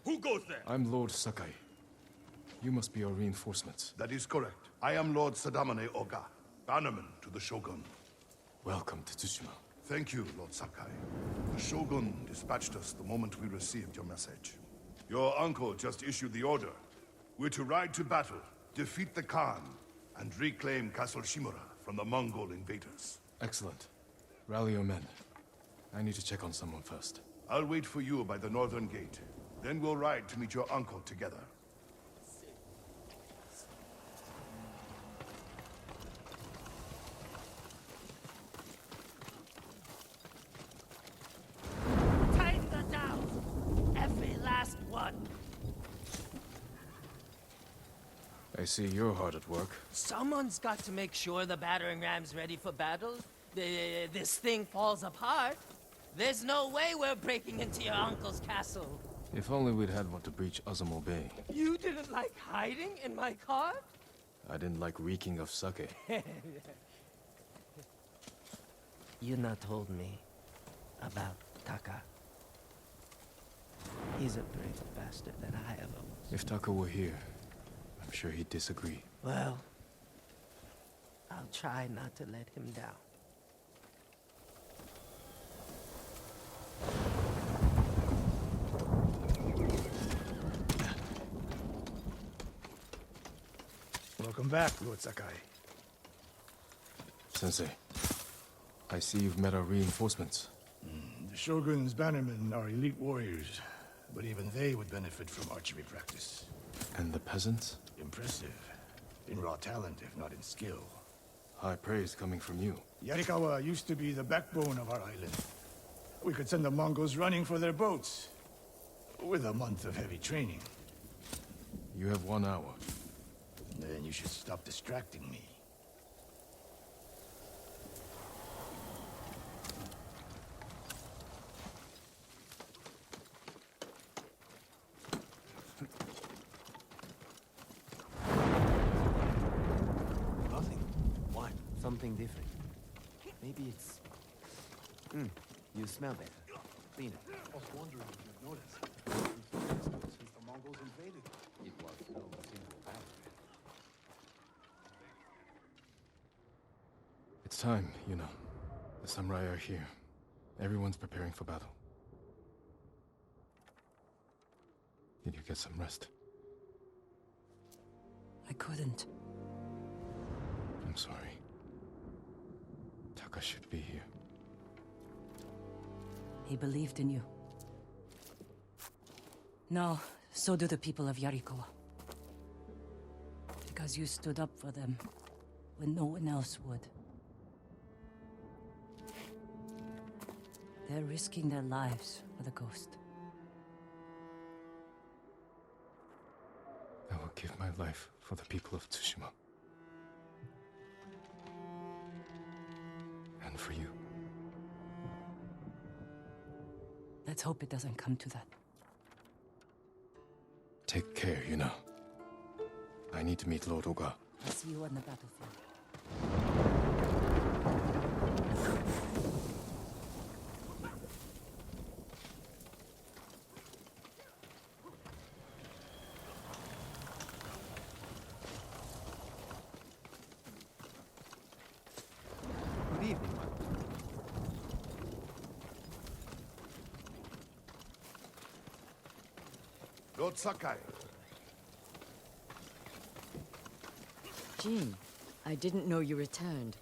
Who goes there? I'm Lord Sakai. You must be our reinforcements. That is correct. I am Lord Sadamane Oga, bannerman to the Shogun. Welcome to Tsushima. Thank you, Lord Sakai. The Shogun dispatched us the moment we received your message. Your uncle just issued the order. We're to ride to battle, defeat the Khan, and reclaim Castle Shimura from the Mongol invaders. Excellent. Rally your men. I need to check on someone first. I'll wait for you by the northern gate. Then we'll ride to meet your uncle together. Tighten the down! Every last one! I see you're hard at work. Someone's got to make sure the battering ram's ready for battle. This thing falls apart. There's no way we're breaking into your uncle's castle. If only we'd had one to breach Azamo Bay. You didn't like hiding in my car? I didn't like reeking of sake. You not told me about Taka. He's a brave bastard that I ever was. If Taka were here, I'm sure he'd disagree. Well, I'll try not to let him down. Welcome back, Lord Sakai. Sensei, I see you've met our reinforcements. The Shogun's bannermen are elite warriors, but even they would benefit from archery practice. And the peasants? Impressive. In raw talent, if not in skill. High praise coming from you. Yarikawa used to be the backbone of our island. We could send the Mongols running for their boats. With a month of heavy training. You have 1 hour. Then you should stop distracting me. Nothing. Why? Something different. Maybe it's... you smell better. Clean it. I was wondering if you've noticed. Since the Mongols invaded, it was no single battle. It's time, you know. The samurai are here. Everyone's preparing for battle. Did you get some rest? I couldn't. I'm sorry. Taka should be here. He believed in you. No, so do the people of Yarikawa. Because you stood up for them when no one else would. They're risking their lives for the ghost. I will give my life for the people of Tsushima. And for you. Let's hope it doesn't come to that. Take care, you know. I need to meet Lord Oga. I'll see you on the battlefield. Good evening. Lord Sakai. Jin, I didn't know you returned.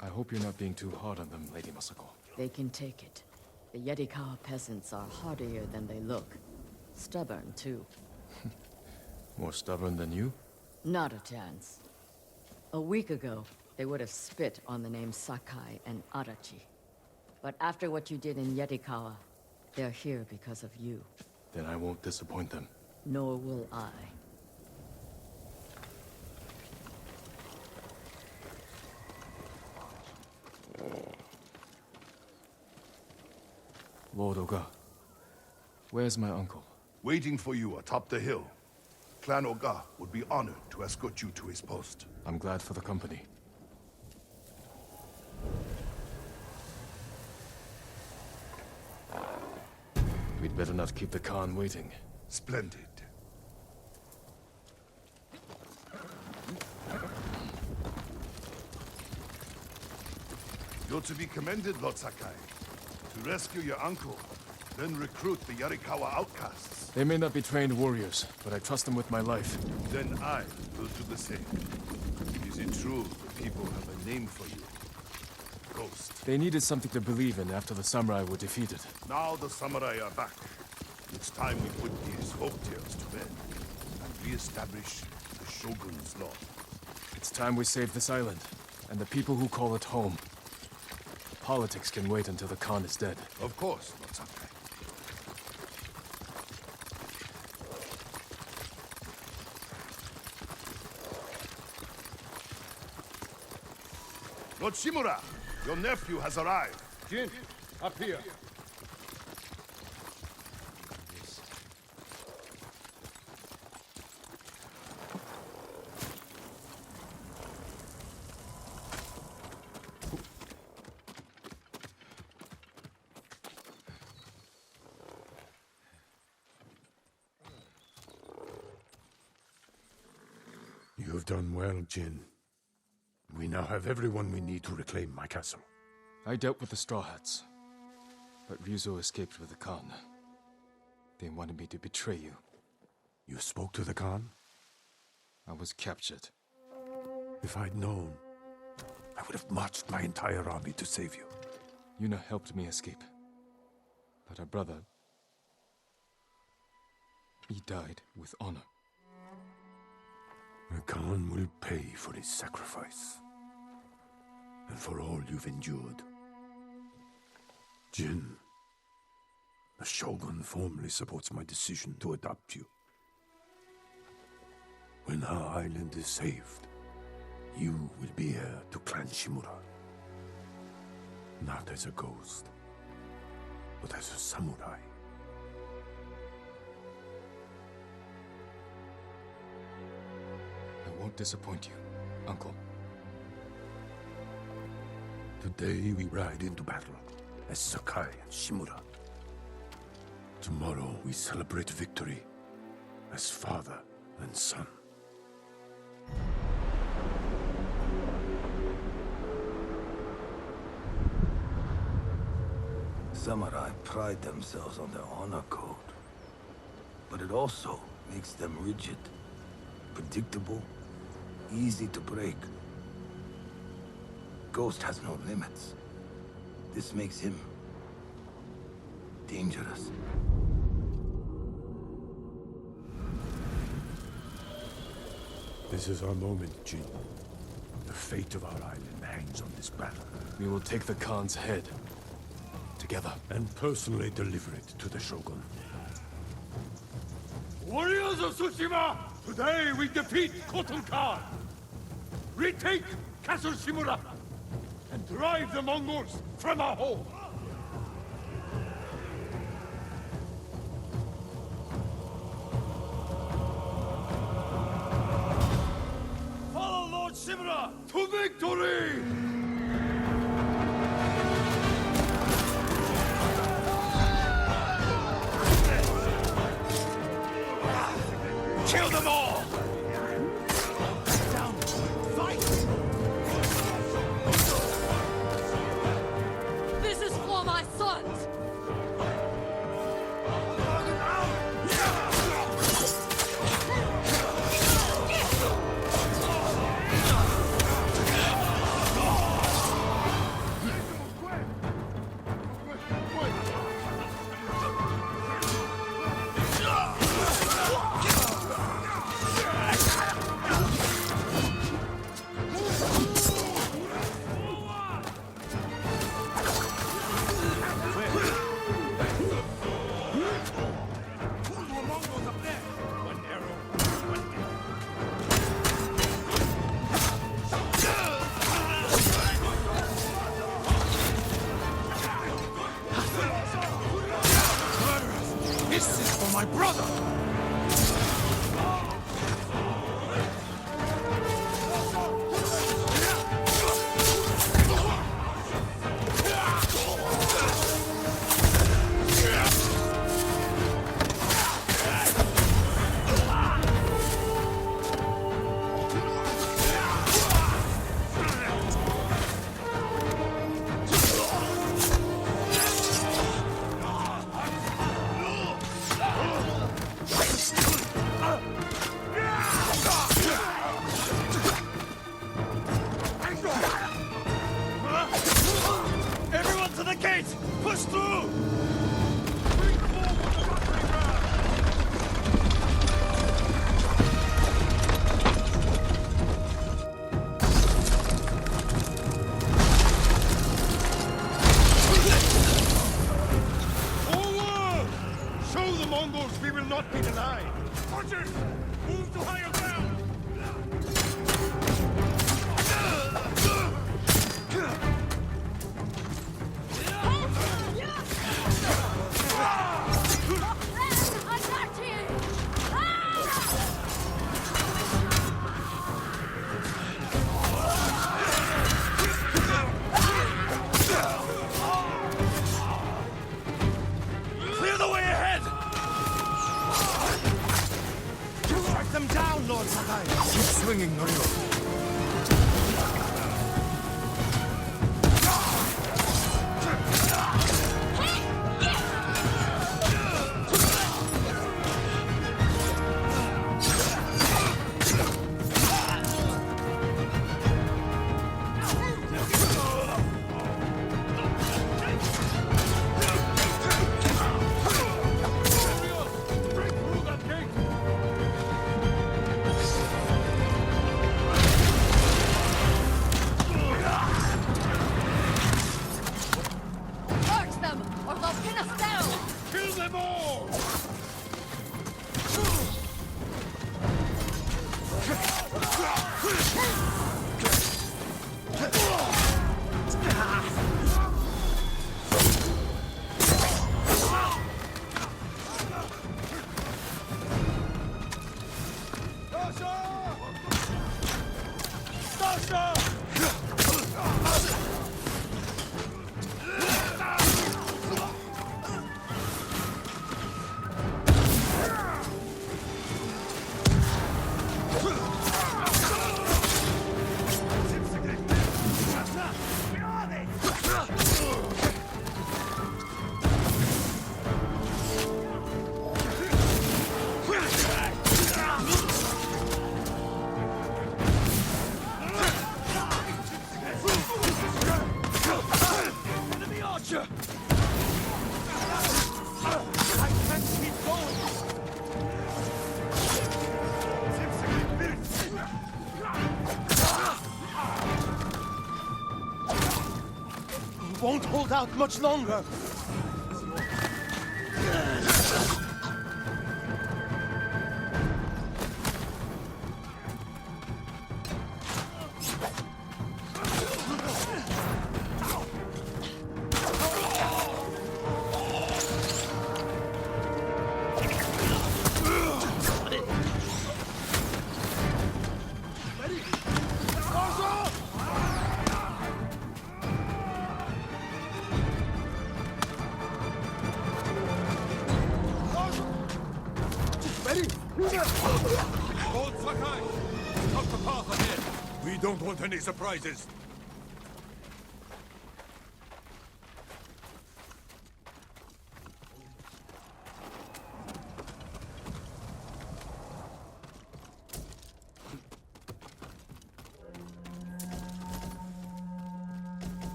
I hope you're not being too hard on them, Lady Masako. They can take it. The Yarikawa peasants are hardier than they look. Stubborn, too. More stubborn than you? Not a chance. A week ago, they would have spit on the names Sakai and Arachi. But after what you did in Yarikawa, they're here because of you. Then I won't disappoint them. Nor will I. Lord Oga, where's my uncle? Waiting for you atop the hill. Clan Oga would be honored to escort you to his post. I'm glad for the company. We'd Better not keep the Khan waiting. Splendid. You're to be commended, Lord Sakai. To rescue your uncle, then recruit the Yarikawa outcasts. They may not be trained warriors, but I trust them with my life. Then I will do the same. Is it true the people have a name for you? Ghost. They needed something to believe in after the samurai were defeated. Now the samurai are back. It's time we put these folktales to bed and re-establish the Shogun's law. It's time we save this island, and the people who call it home. Politics can wait until the Khan is dead. Of course, Lord Sakai. Lord Shimura, your nephew has arrived. Jin, up here. You've done well, Jin. We now have everyone we need to reclaim my castle. I dealt with the Straw Hats, but Ryuzo escaped with the Khan. They wanted me to betray you. You spoke to the Khan? I was captured. If I'd known, I would have marched my entire army to save you. Yuna helped me escape. But our brother... he died with honor. The Khan will pay for his sacrifice. And for all you've endured. Jin, the Shogun formally supports my decision to adopt you. When our island is saved, you will be heir to Clan Shimura. Not as a ghost, but as a samurai. I won't disappoint you, Uncle. Today we ride into battle as Sakai and Shimura. Tomorrow we celebrate victory as father and son. Samurai pride themselves on their honor code. But it also makes them rigid, predictable, easy to break. Ghost has no limits. This makes him dangerous. This is our moment, Jin. The fate of our island hangs on this battle. We will take the Khan's head. Together. And personally deliver it to the Shogun. Warriors of Tsushima! Today we defeat Khotun Khan! Retake Castle Shimura! And drive the Mongols from our home! Follow Lord Shimura to victory! Kill them all! Down! Fight! This is for my sons! This is for my brother! Right! Push through! Forward! Show the Mongols we will not be denied! Archers! Move to higher ground! Clear the way ahead! Strike them down, Lord Sakai! Keep swinging, Norio. Break through that gate! Charge them, or they'll pin us down! Kill them all! Enemy archer! I can't keep going! Won't hold out much longer! Lord Sakai! Up the path ahead! We don't want any surprises.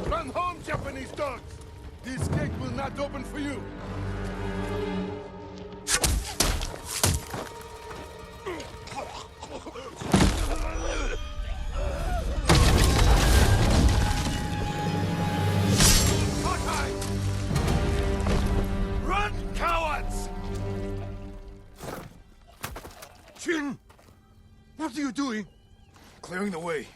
Run home, Japanese dogs! This gate will not open for you! Sakai! Run, cowards! Jin! What are you doing? Clearing the way.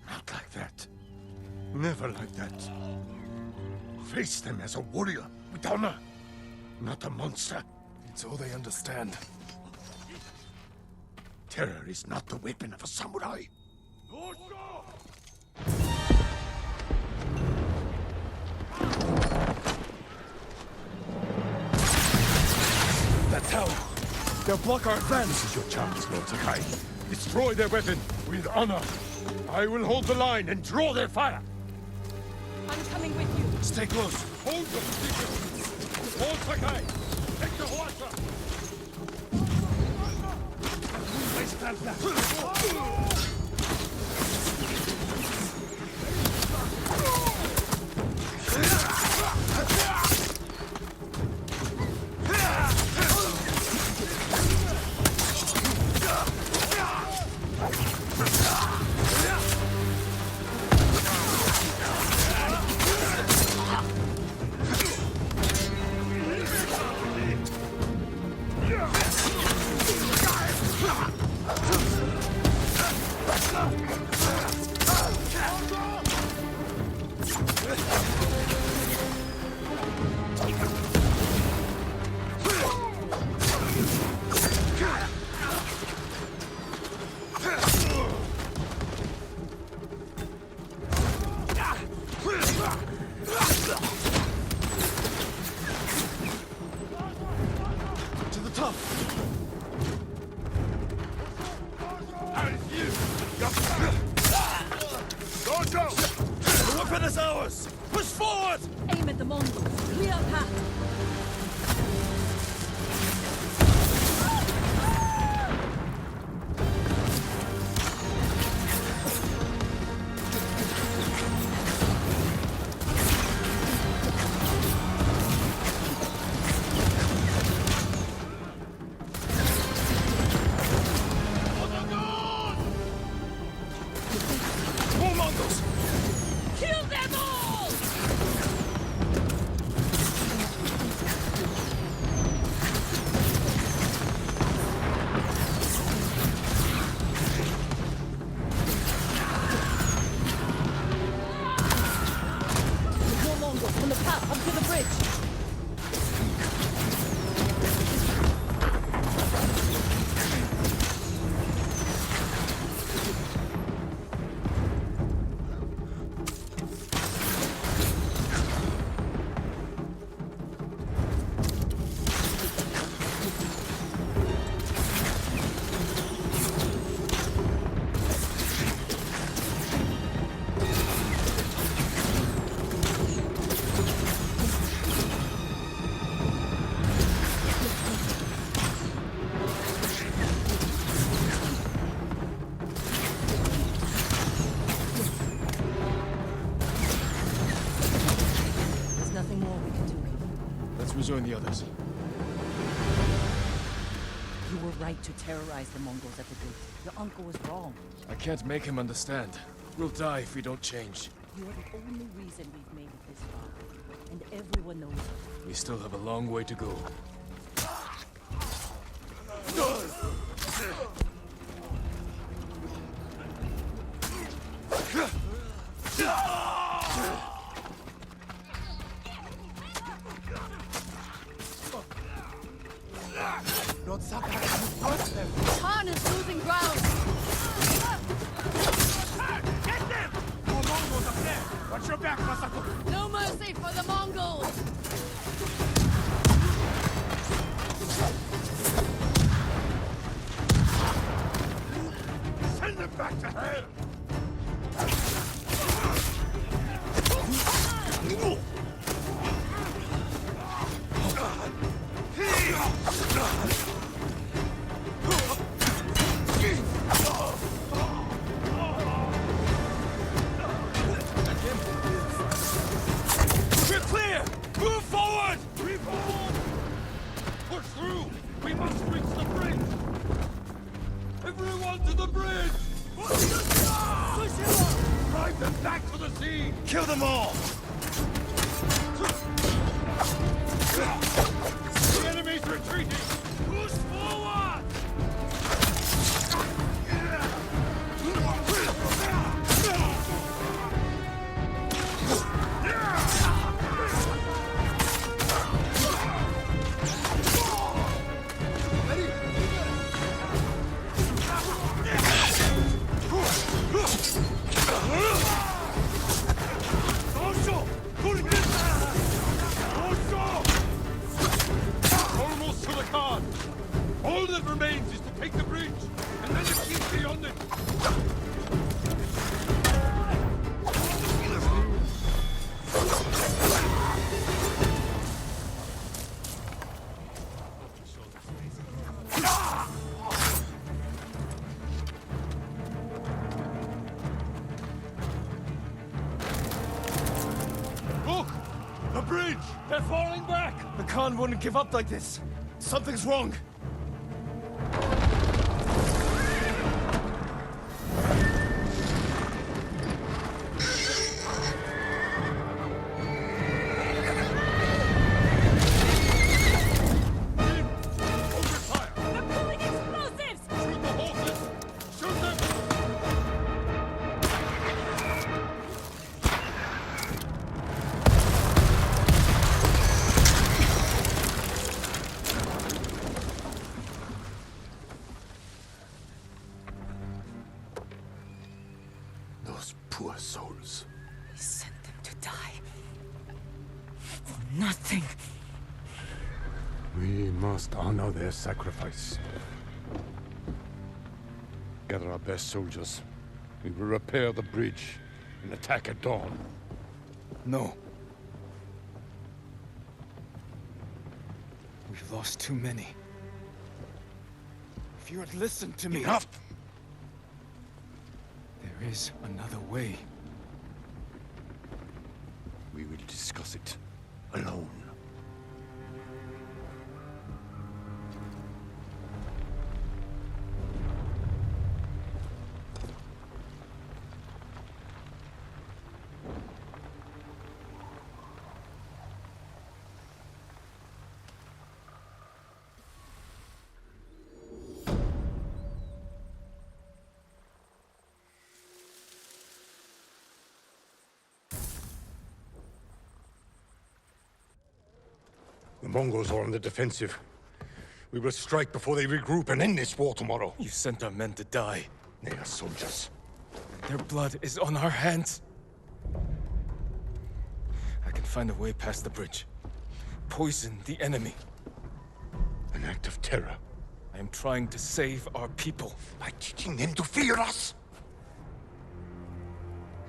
Not like that. Never like that. Face them as a warrior with honor, not a monster. It's all they understand. Terror is not the weapon of a samurai. That tower! They'll block our advance! This is your chance, Lord Sakai. Destroy their weapon with honor. I will hold the line and draw their fire. I'm coming with you. Stay close. Hold your position! Lord Sakai! Take the Huasha! Aim at the Mongols. Clear path. More Mongols! Kill them all! More Mongols from the path up to the bridge. There's nothing more we can do. Let's rejoin the others. You were right to terrorize the Mongols at the gate. Your uncle was wrong. I can't make him understand. We'll die if we don't change. You are the only reason we've made it this far. And everyone knows it. We still have a long way to go. Lord Sakai, you got them! Khan is losing ground! Get them! More Mongols up there! Watch your back, Masako! No mercy for the Mongols! Send them back to hell! We're clear! Move forward! Revolt! Push through! We must reach the bridge! Everyone to the bridge! Tsushima! Drive them back to the sea! Kill them all! The enemy's retreating! Push forward! Almost to the Khan! All that remains is to take the bridge, and then the keep beyond it! They're falling back! The Khan wouldn't give up like this. Something's wrong. They're pulling explosives! Shoot the horses! Shoot them! Those poor souls. We sent them to die. For nothing. We must honor their sacrifice. Gather our best soldiers. We will repair the bridge and attack at dawn. No. We've lost too many. If you had listened to me... Enough! There is another way. We will discuss it alone. The Mongols are on the defensive. We will strike before they regroup and end this war tomorrow. You sent our men to die. They are soldiers. Their blood is on our hands. I can find a way past the bridge. Poison the enemy. An act of terror. I am trying to save our people. By teaching them to fear us.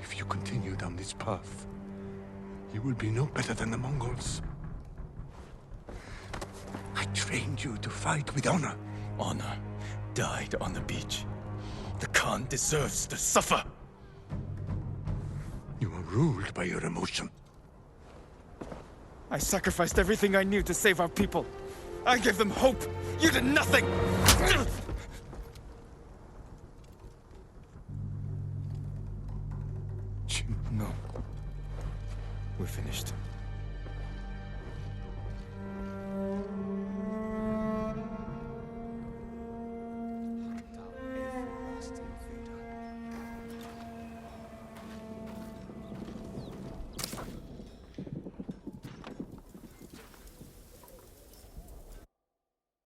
If you continue down this path, you will be no better than the Mongols. I trained you to fight with honor. Honor died on the beach. The Khan deserves to suffer. You are ruled by your emotion. I sacrificed everything I knew to save our people. I gave them hope. You did nothing! No. We're finished.